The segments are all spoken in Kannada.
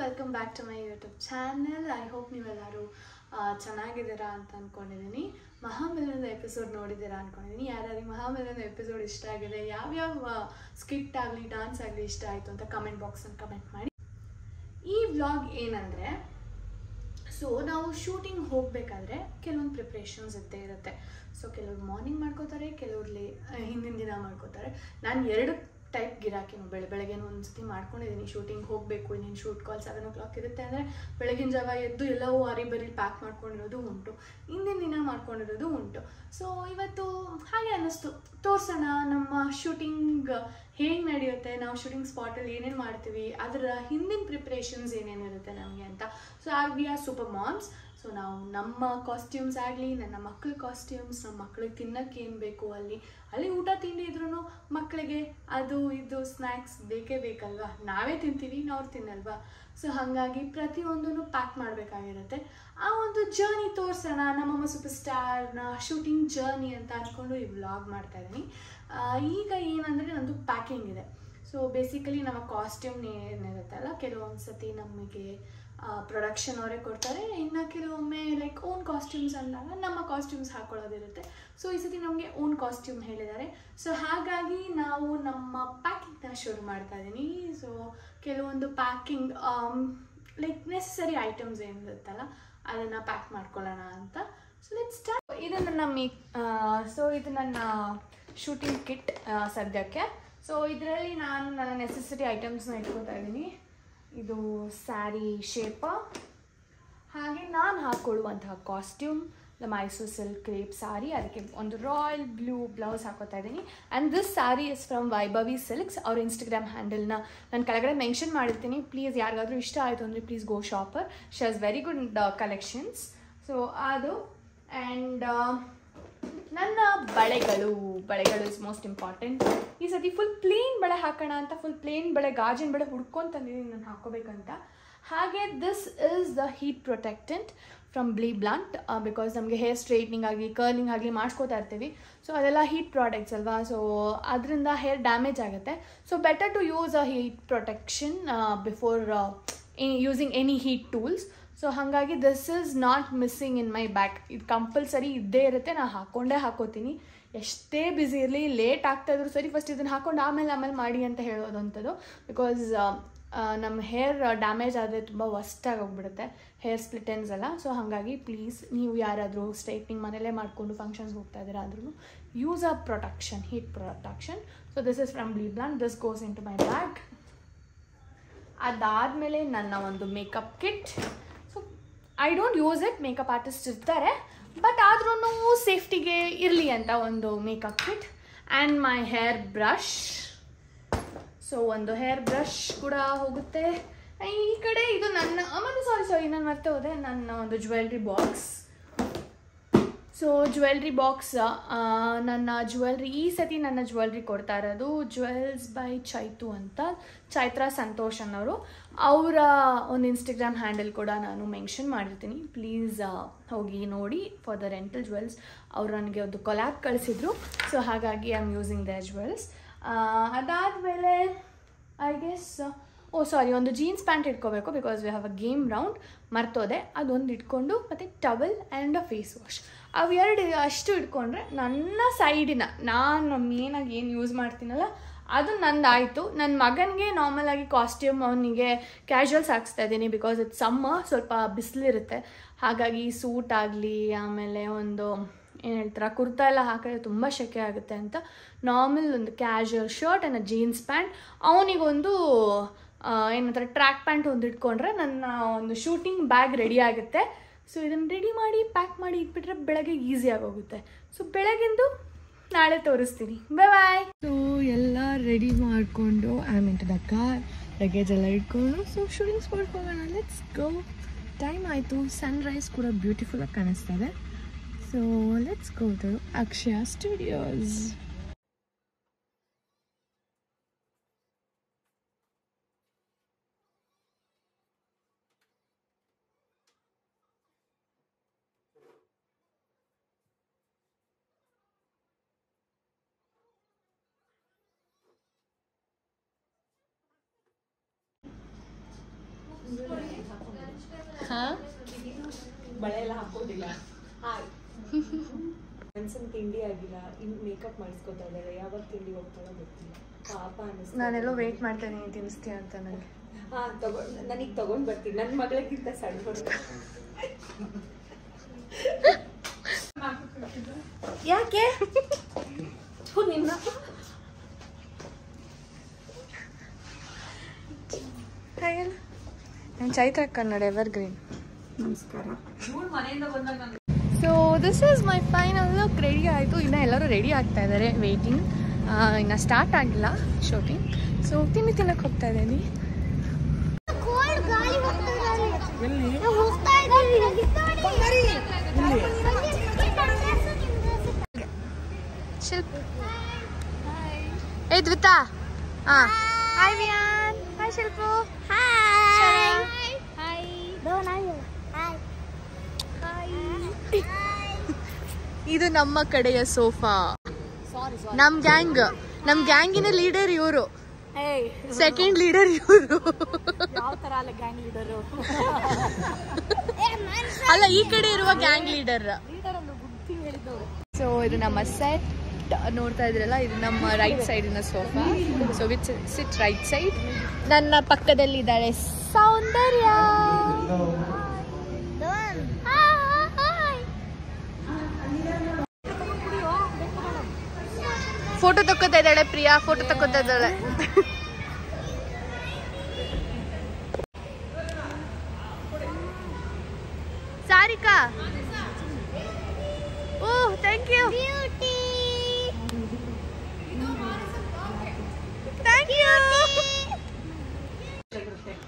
Welcome back to my YouTube channel. I hope ನೀವೆಲ್ಲರೂ ಚೆನ್ನಾಗಿದ್ದೀರಾ ಅಂತ ಅಂದ್ಕೊಂಡಿದ್ದೀನಿ. ಮಹಾಮಿಲನದ ಎಪಿಸೋಡ್ ನೋಡಿದ್ದೀರಾ ಅಂದ್ಕೊಂಡಿದ್ದೀನಿ. ಯಾರ್ಯಾರಿಗೆ ಮಹಾಮಿಲನದ ಎಪಿಸೋಡ್ ಇಷ್ಟ ಆಗಿದೆ, ಯಾವ್ಯಾವ ಸ್ಕಿಟ್ ಆಗಲಿ ಡಾನ್ಸ್ ಆಗಲಿ ಇಷ್ಟ ಆಯಿತು ಅಂತ ಕಮೆಂಟ್ ಬಾಕ್ಸಲ್ಲಿ ಕಮೆಂಟ್ ಮಾಡಿ. ಈ ವ್ಲಾಗ್ ಏನಂದರೆ, ಸೊ ನಾವು ಶೂಟಿಂಗ್ ಹೋಗಬೇಕಾದ್ರೆ ಕೆಲವೊಂದು ಪ್ರಿಪ್ರೇಷನ್ಸ್ ಇದ್ದೇ ಇರುತ್ತೆ. ಸೊ ಕೆಲವ್ರು ಮಾರ್ನಿಂಗ್ ಮಾಡ್ಕೋತಾರೆ, ಕೆಲವ್ರು ಹಿಂದಿನ ದಿನ ಮಾಡ್ಕೋತಾರೆ. ನಾನು ಎರಡು ಟೈಪ್ ಗಿರಾಕಿನೂ ಬೆಳಗ್ಗೆನೂ ಒಂದು ಸತಿ ಮಾಡ್ಕೊಂಡಿದ್ದೀನಿ. ಶೂಟಿಂಗ್ ಹೋಗಬೇಕು, ಇನ್ನೇನು ಶೂಟ್ ಕಾಲ್ 7 o'clock ಇರುತ್ತೆ ಅಂದರೆ ಬೆಳಗಿನ ಜಾವ ಎದ್ದು ಎಲ್ಲವೂ ಬರಿ ಪ್ಯಾಕ್ ಮಾಡ್ಕೊಂಡಿರೋದು ಉಂಟು, ಹಿಂದಿನ ದಿನ ಮಾಡ್ಕೊಂಡಿರೋದು ಉಂಟು. ಸೊ ಇವತ್ತು ಹಾಗೆ ಅನ್ನಿಸ್ತು, ತೋರಿಸೋಣ ನಮ್ಮ ಶೂಟಿಂಗ್ ಹೇಗೆ ನಡೆಯುತ್ತೆ, ನಾವು ಶೂಟಿಂಗ್ ಸ್ಪಾಟಲ್ಲಿ ಏನೇನು ಮಾಡ್ತೀವಿ, ಅದರ ಹಿಂದಿನ ಪ್ರಿಪ್ರೇಷನ್ಸ್ ಏನೇನಿರುತ್ತೆ ನಮಗೆ ಅಂತ. So we are super moms. So ನಾವು ನಮ್ಮ ಕಾಸ್ಟ್ಯೂಮ್ಸ್ ಆಗಲಿ, ನನ್ನ ಮಕ್ಕಳ ಕಾಸ್ಟ್ಯೂಮ್ಸ್, ನಮ್ಮ ಮಕ್ಕಳಿಗೆ ತಿನ್ನೋಕ್ಕೆ ಏನು ಬೇಕು, ಅಲ್ಲಿ ಊಟ ತಿಂಡಿ ಇದ್ರೂ ಮಕ್ಕಳಿಗೆ ಅದು ಇದು ಸ್ನ್ಯಾಕ್ಸ್ ಬೇಕೇ ಬೇಕಲ್ವಾ. ನಾವೇ ತಿಂತೀವಿ, ಅವ್ರು ತಿನ್ನಲ್ವಾ. ಸೊ ಹಾಗಾಗಿ ಪ್ರತಿಯೊಂದೂ ಪ್ಯಾಕ್ ಮಾಡಬೇಕಾಗಿರುತ್ತೆ. ಆ ಒಂದು ಜರ್ನಿ ತೋರಿಸೋಣ, ನಮ್ಮಮ್ಮ ಸೂಪರ್ ಸ್ಟಾರ್ನ ಶೂಟಿಂಗ್ ಜರ್ನಿ ಅಂತ ಅಂದ್ಕೊಂಡು ಈ ವ್ಲಾಗ್ ಮಾಡ್ತಾಯಿದ್ದೀನಿ. ಈಗ ಏನಂದರೆ ನಂದು ಪ್ಯಾಕಿಂಗ್ ಇದೆ. ಸೊ ಬೇಸಿಕಲಿ ನಮ್ಮ ಕಾಸ್ಟ್ಯೂಮ್ ಏನಿರುತ್ತಲ್ಲ, ಕೆಲವೊಂದು ಸತಿ ನಮಗೆ ಪ್ರೊಡಕ್ಷನ್ ಅವರೇ ಕೊಡ್ತಾರೆ, ಇನ್ನು ಕೆಲವೊಮ್ಮೆ ಲೈಕ್ ಓನ್ ಕಾಸ್ಟ್ಯೂಮ್ಸ್ ಅಂದಾಗ ನಮ್ಮ ಕಾಸ್ಟ್ಯೂಮ್ಸ್ ಹಾಕೊಳ್ಳೋದಿರುತ್ತೆ. ಸೊ ಈ ಸತಿ ನಮಗೆ ಓನ್ ಕಾಸ್ಟ್ಯೂಮ್ ಹೇಳಿದ್ದಾರೆ. ಸೊ ಹಾಗಾಗಿ ನಾವು ನಮ್ಮ ಪ್ಯಾಕಿಂಗ್ನ ಶುರು ಮಾಡ್ತಾ ಇದ್ದೀನಿ. ಸೊ ಕೆಲವೊಂದು ಪ್ಯಾಕಿಂಗ್ ಲೈಕ್ ನೆಸಸರಿ ಐಟಮ್ಸ್ ಏನಿರುತ್ತಲ್ಲ ಅದನ್ನು ಪ್ಯಾಕ್ ಮಾಡ್ಕೊಳ್ಳೋಣ ಅಂತ. So let's start. ಇದು ನನ್ನ ಶೂಟಿಂಗ್ ಕಿಟ್ ಸದ್ಯಕ್ಕೆ. ಸೊ ಇದರಲ್ಲಿ ನಾನು ನನ್ನ ನೆಸಸರಿ ಐಟಮ್ಸ್ನ ಇಟ್ಕೊತಾ ಇದ್ದೀನಿ. ಇದು ಸ್ಯಾರಿ ಶೇಪ, ಹಾಗೆ ನಾನು ಹಾಕ್ಕೊಳ್ಳುವಂತಹ costume the Mysore silk crepe sari, ಅದಕ್ಕೆ ಒಂದು ರಾಯಲ್ ಬ್ಲೂ ಬ್ಲೌಸ್ ಹಾಕೋತಾ ಇದ್ದೀನಿ. And this sari is from Vaibhavi silks. ಅವ್ರ ಇನ್ಸ್ಟಾಗ್ರಾಮ್ ಹ್ಯಾಂಡಲ್ನ ನಾನು ಕೆಳಗಡೆ ಮೆನ್ಷನ್ ಮಾಡಿರ್ತೀನಿ. ಪ್ಲೀಸ್ ಯಾರಿಗಾದರೂ ಇಷ್ಟ ಆಯಿತು ಅಂದರೆ please go shopper. She has very good collections. So ಅದು ಆ್ಯಂಡ್ ನನ್ನ ಬಳೆಗಳು ಇಸ್ ಮೋಸ್ಟ್ ಇಂಪಾರ್ಟೆಂಟ್. ಈ ಸತಿ ಫುಲ್ ಪ್ಲೇನ್ ಬಳೆ ಹಾಕೋಣ ಅಂತ, ಫುಲ್ ಪ್ಲೇನ್ ಬಳೆ, ಗಾಜಿನ ಬಳೆ ಹುಡ್ಕೊಂಡು ತಂದಿದ್ದೀನಿ ನಾನು ಹಾಕೋಬೇಕಂತ. ಹಾಗೆ this is the heat protectant from Bblunt. Because ನಮಗೆ ಹೇರ್ ಸ್ಟ್ರೈಟ್ನಿಂಗ್ ಆಗಲಿ ಕರ್ಲಿಂಗ್ ಆಗಲಿ ಮಾಡಿಸ್ಕೋತಾ ಇರ್ತೀವಿ. ಸೊ ಅದೆಲ್ಲ ಹೀಟ್ ಪ್ರಾಡಕ್ಟ್ಸ್ ಅಲ್ವಾ, ಸೊ ಅದರಿಂದ ಹೇರ್ ಡ್ಯಾಮೇಜ್ ಆಗುತ್ತೆ. So better to use a heat protection before using any heat tools. So ಹಾಗಾಗಿ this is not missing in my bag. ಇದು ಕಂಪಲ್ಸರಿ ಇದ್ದೇ ಇರುತ್ತೆ, ನಾನು ಹಾಕ್ಕೋತೀನಿ. ಎಷ್ಟೇ ಬ್ಯುಸಿ ಇರಲಿ, ಲೇಟ್ ಆಗ್ತಾಯಿದ್ರು ಸರಿ, ಫಸ್ಟ್ ಇದನ್ನು ಹಾಕ್ಕೊಂಡು ಆಮೇಲೆ ಮಾಡಿ ಅಂತ ಹೇಳೋದಂಥದ್ದು. ಬಿಕಾಸ್ ನಮ್ಮ ಹೇರ್ ಡ್ಯಾಮೇಜ್ ಆದರೆ ತುಂಬ ವರ್ಸ್ಟಾಗಿ ಹೋಗ್ಬಿಡುತ್ತೆ, ಹೇರ್ ಸ್ಪ್ಲಿಟೆನ್ಸ್ ಎಲ್ಲ. ಸೊ ಹಾಗಾಗಿ ಪ್ಲೀಸ್ ನೀವು ಯಾರಾದರೂ ಸ್ಟ್ರೈಟ್ನಿಂಗ್ ಮನೇಲೇ ಮಾಡಿಕೊಂಡು ಫಂಕ್ಷನ್ಸ್ಗೆ ಹೋಗ್ತಾ ಇದ್ದೀರಾ ಅಂದ್ರೂ use a protection, heat protection. So this is from Bblunt. This goes in to my bag. ಅದಾದಮೇಲೆ ನನ್ನ ಒಂದು makeup kit. I don't use it, makeup artist ಇರ್ತಾರೆ, ಬಟ್ ಆದ್ರೂ ಸೇಫ್ಟಿಗೆ ಇರಲಿ ಅಂತ ಒಂದು makeup kit. And my hair brush. So ಒಂದು ಹೇರ್ ಬ್ರಷ್ ಕೂಡ ಹೋಗುತ್ತೆ. ಈ ಕಡೆ ಇದು ನನ್ನ ಮತ್ತು ಸಾರಿ ನಾನು ಮತ್ತೆ ಹೋದೆ, ನನ್ನ ಒಂದು jewellery box. So jewellery box, ನನ್ನ ಜ್ಯುವೆಲ್ರಿ ಈ ಸತಿ ನನ್ನ ಜ್ಯುವೆಲ್ರಿ ಕೊಡ್ತಾ ಇರೋದು ಜ್ಯುವೆಲ್ಸ್ ಬೈ ಚೈತು ಅಂತ, ಚೈತ್ರಾ ಸಂತೋಷ್ ಅನ್ನೋರು. ಅವರ ಒಂದು ಇನ್ಸ್ಟಾಗ್ರಾಮ್ ಹ್ಯಾಂಡಲ್ ಕೂಡ ನಾನು ಮೆನ್ಷನ್ ಮಾಡಿರ್ತೀನಿ. ಪ್ಲೀಸ್ ಹೋಗಿ ನೋಡಿ. ಫಾರ್ ದ ರೆಂಟಲ್ ಜ್ಯುವೆಲ್ಸ್ ಅವರು ನನಗೆ ಒಂದು ಕೊಲ್ಯಾಬ್ ಕಳಿಸಿದ್ರು. ಸೊ ಹಾಗಾಗಿ I am using their jewels. ಅದಾದಮೇಲೆ ಐ ಗೆಸ್ ಒಂದು ಜೀನ್ಸ್ ಪ್ಯಾಂಟ್ ಇಟ್ಕೋಬೇಕು, because we have a game round. ಮರ್ತೋದೆ, ಅದೊಂದು ಇಟ್ಕೊಂಡು ಮತ್ತು towel and a face wash. ಅವೆರಡು ಅಷ್ಟು ಇಟ್ಕೊಂಡ್ರೆ ನನ್ನ ಸೈಡಿನ ನಾನು ಮೇನಾಗಿ ಏನು ಯೂಸ್ ಮಾಡ್ತೀನಲ್ಲ ಅದು ನಂದಾಯಿತು. ನನ್ನ ಮಗನಿಗೆ ನಾರ್ಮಲಾಗಿ ಕಾಸ್ಟ್ಯೂಮ್ ಅವನಿಗೆ ಕ್ಯಾಶುವಲ್ಸ್ ಹಾಕ್ಸ್ತಾ ಇದ್ದೀನಿ, ಬಿಕಾಸ್ ಇದು ಸಮ್ಮರ್, ಸ್ವಲ್ಪ ಬಿಸಿಲಿರುತ್ತೆ. ಹಾಗಾಗಿ ಸೂಟ್ ಆಗಲಿ, ಆಮೇಲೆ ಒಂದು ಏನು ಹೇಳ್ತಾರೆ ಕುರ್ತಾ ಎಲ್ಲ ಹಾಕಿದ್ರೆ ತುಂಬ ಸೆಕೆ ಆಗುತ್ತೆ ಅಂತ ನಾರ್ಮಲ್ ಒಂದು casual shirt and jeans pant, ಅವನಿಗೊಂದು ಏನಂತಾರೆ ಟ್ರ್ಯಾಕ್ ಪ್ಯಾಂಟ್ ಒಂದು ಇಟ್ಕೊಂಡ್ರೆ ನನ್ನ ಒಂದು ಶೂಟಿಂಗ್ ಬ್ಯಾಗ್ ರೆಡಿ ಆಗುತ್ತೆ. ಸೊ ಇದನ್ನು ರೆಡಿ ಮಾಡಿ ಪ್ಯಾಕ್ ಮಾಡಿ ಇಟ್ಬಿಟ್ರೆ ಬೆಳಗ್ಗೆ ಈಸಿಯಾಗಿ ಹೋಗುತ್ತೆ. ಸೊ ಬೆಳಗ್ಗೆಂದು ನಾಳೆ ತೋರಿಸ್ತೀನಿ. ಬಾಯ್. ಸೊ ಎಲ್ಲ ರೆಡಿ ಮಾಡಿಕೊಂಡು ಆಮೇಲೆ ದ ಕಾರ್ ಲಗೇಜ್ ಎಲ್ಲ ಇಟ್ಕೊಂಡು ಸೊ ಶೂಟಿಂಗ್ ಸ್ಪಾಟ್ಗೆ ಹೋಗೋಣ. Let's go. ಟೈಮ್ ಆಯಿತು, ಸನ್ರೈಸ್ ಕೂಡ ಬ್ಯೂಟಿಫುಲ್ಲಾಗಿ ಕಾಣಿಸ್ತಾ ಇದೆ. So let's go to Akshaya studios. ಬಳೆ ಎಲ್ಲ ಹಾಕೋದಿಲ್ಲ. ಮನ್ಸನ್ ತಿಂಡಿ ಆಗಿಲ್ಲ, ಇನ್ನು ಮೇಕಪ್ ಮಾಡಿಸ್ಕೊತಾ ಇದ್ದಾಳೆ. ಯಾವಾಗ ತಿಂಡಿ ಹೋಗ್ತಾಳೋ ಗೊತ್ತಿಲ್ಲ. ಪಾಪ ಅನಿಸ್ತು. ನಾನೆಲ್ಲೋ ವೇಟ್ ಮಾಡ್ತೇನೆ ತಿನ್ನಿಸ್ತೀಯ ಅಂತ ನನಗೆ. ನನಗೆ ತಗೊಂಡ್ ಬರ್ತೀನಿ. ನನ್ನ ಮಗಳಿಗಿಂತ ಸಣ್ಣ. ಯಾಕೆ ನಿನ್ನ ನಾನು ಚೈತ್ರ ಕನ್ನಡ ಎವರ್ಗ್ರೀನ್. ನಮಸ್ಕಾರ. So this is my final look. Ready ಆಯಿತು. ಇನ್ನು ಎಲ್ಲರೂ ರೆಡಿ ಆಗ್ತಾ ಇದ್ದಾರೆ. ವೇಟಿಂಗ್. ಇನ್ನು ಸ್ಟಾರ್ಟ್ ಆಗಿಲ್ಲ ಶೂಟಿಂಗ್. ಸೊ ತಿನ್ನಕ್ಕೆ ಹೋಗ್ತಾ ಇದ್ದೀನಿ. ಶಿಲ್ಪ. ಏ ದ್ವಿತಾ. ಹಾಂ ಹಾಯ್ ವಿಯಾನ್. ಹಾಯ್ ಶಿಲ್ಪು. ಇದು ನಮ್ಮ ಕಡೆಯ ಸೋಫಾ. ನಮ್ ಗ್ಯಾಂಗಿನ ಲೀಡರ್ ಇವರು. ಸೆಕೆಂಡ್ ಲೀಡರ್ ಇವರು. ಅಲ್ಲ, ಈ ಕಡೆ ಇರುವ ಗ್ಯಾಂಗ್ ಲೀಡರ್. ಸೊ ಇದು ನಮ್ಮ ಸೆಟ್ ನೋಡ್ತಾ ಇದ್ರಲ್ಲ, ಇದು ನಮ್ಮ ರೈಟ್ ಸೈಡಿನ sofa. So which sit right side. ನನ್ನ ಪಕ್ಕದಲ್ಲಿ ಇದ್ದಾಳೆ ಸೌಂದರ್ಯ. ಫೋಟೋ ತಕ್ಕೋತಾ ಇದ್ದಾಳೆ ಪ್ರಿಯಾ. ಫೋಟೋ ತಕ್ಕೋತಾ ಇದ್ದಾಳೆ. Sarika. Oh thank you. Thank you.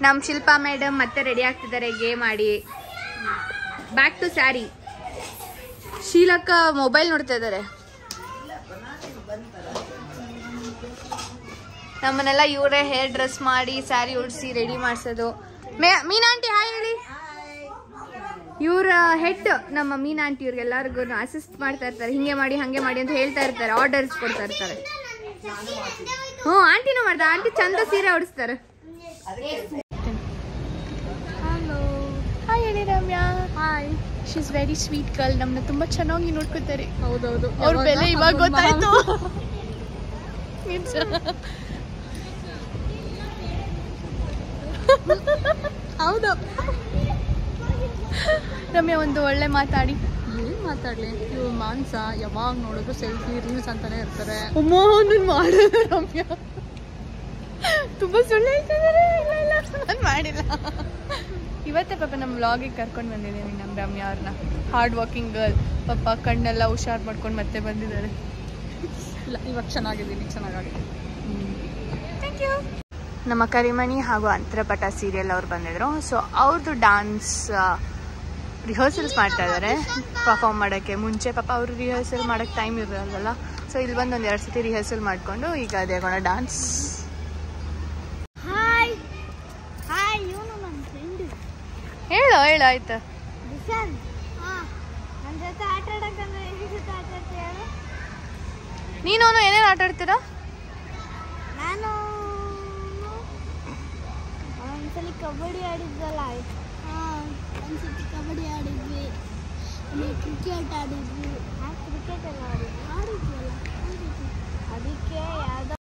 ನಮ್ಮ ಶಿಲ್ಪಾ ಮೇಡಮ್ ಮತ್ತೆ ರೆಡಿ ಆಗ್ತಿದ್ದಾರೆ ಗೇಮ್ ಆಡಿ. Back to sari. ಶೀಲಕ್ಕ ಮೊಬೈಲ್ ನೋಡ್ತಾ ಇದ್ದಾರೆ. ನಮ್ಮನ್ನೆಲ್ಲ ಇವರೇ ಹೇರ್ ಡ್ರೆಸ್ ಮಾಡಿ ಸ್ಯಾರಿ ಉಡಿಸಿ ರೆಡಿ ಮಾಡಿಸೋದು. ಮೀನಾಂಟಿ ಹಾಯ್ ಹೇಳಿ. ಇವ್ರ ಹೆಡ್ ನಮ್ಮ ಮೀನಾಂಟಿ. ಇವ್ರಿಗೆಲ್ಲರಿಗೂ ಅಸಿಸ್ಟ್ ಮಾಡ್ತಾ ಇರ್ತಾರೆ. ಹಿಂಗೆ ಮಾಡಿ ಹಂಗೆ ಮಾಡಿ ಅಂತ ಹೇಳ್ತಾ ಇರ್ತಾರೆ. ಆರ್ಡರ್ಸ್ ಕೊಡ್ತಾ ಇರ್ತಾರೆ. ಹ್ಞೂ ಆಂಟಿನೂ ಮಾಡ್ದ. ಆಂಟಿ ಚಂದ ಸೀರೆ ಉಡಿಸ್ತಾರೆ. ಹಲೋ ಹಾಯ್ ಹೇಳಿ Ramya. Hi. She is very sweet girl. ನಮ್ಮನ್ನ ತುಂಬಾ ಚೆನ್ನಾಗಿ ನೋಡ್ಕೊತಾರೆ. ಹೌದೌದು. ಅವ್ರ ಬೆಲೆ ಇವಾಗ ಗೊತ್ತಾಯ್ತು. ಹೌದು. ರಮ್ಯಾ ಒಂದು ಒಳ್ಳೆ ಮಾತಾಡಿ. ಏನ್ ಮಾತಾಡ್ಲಿ, ಇವ್ ಮಾನ್ಸ ಯಾವಾಗ ನೋಡಿದ್ರು ಸೆಲ್ಫಿ ರೀಲ್ಸ್ ಅಂತಾನೆ ಇರ್ತಾರೆ. ಮಾಡೋದು ರಮ್ಯಾ ತುಂಬಾ ಸುಳ್ಳು ಹೇಳ್ತಿದ್ದಾರೆ. ನಾನು ಮಾಡಿಲ್ಲ. ಇವತ್ತೇ ಪಾಪ ನಮ್ಮ ವ್ಲಾಗಿಗೆ ಕರ್ಕೊಂಡು ಬಂದಿದ್ದೀನಿ ನಮ್ಮ ರಮ್ಯಾ ಅವ್ರನ್ನ. Hard working girl. ಪಾಪ ಕಣ್ಣೆಲ್ಲ ಹುಷಾರು ಮಾಡ್ಕೊಂಡು ಮತ್ತೆ ಬಂದಿದ್ದಾರೆ. ಇಲ್ಲ, ಇವಾಗ ಚೆನ್ನಾಗಿದ್ದೀನಿ. ಚೆನ್ನಾಗಿದೆ. Thank you. ನಮ್ಮ ಕರಿಮಣಿ ಹಾಗೂ ಅಂತರಪಟ ಸೀರಿಯಲ್ ಅವ್ರು ಬಂದಿದ್ರು. ಸೊ ಅವ್ರದ್ದು ಡ್ಯಾನ್ಸ್ ರಿಹರ್ಸಲ್ಸ್ ಮಾಡ್ತಾ ಇದ್ದಾರೆ ಪರ್ಫಾರ್ಮ್ ಮಾಡೋಕ್ಕೆ ಮುಂಚೆ. ಪಾಪ ಅವರು ರಿಹರ್ಸಲ್ ಮಾಡೋಕ್ಕೆ ಟೈಮ್ ಇರೋಲ್ಲ. ಸೊ ಇಲ್ಲಿ ಬಂದು ಒಂದು 2 ಸತಿ ರಿಹರ್ಸಲ್ ಮಾಡಿಕೊಂಡು ಈಗ ಅದೇ ಆಗೋಣ ಡ್ಯಾನ್ಸ್. ಹೇಳು ಆಯ್ತು. ನೀನು ಏನೇನು ಆಟ ಆಡ್ತೀರಾ? ನಾನು ಒಂದ್ಸಲಿ ಕಬಡ್ಡಿ ಆಡಿದ್ವಲ್ಲ. ಒಂದ್ಸತಿ ಕಬಡ್ಡಿ ಆಡಿದ್ವಿ, ಕ್ರಿಕೆಟ್ ಆಡಿದ್ವಿ. ಕ್ರಿಕೆಟ್ ಎಲ್ಲ ಆಡಿದ್ವಲ್ಲ. ಅದಕ್ಕೆ ಯಾವುದೋ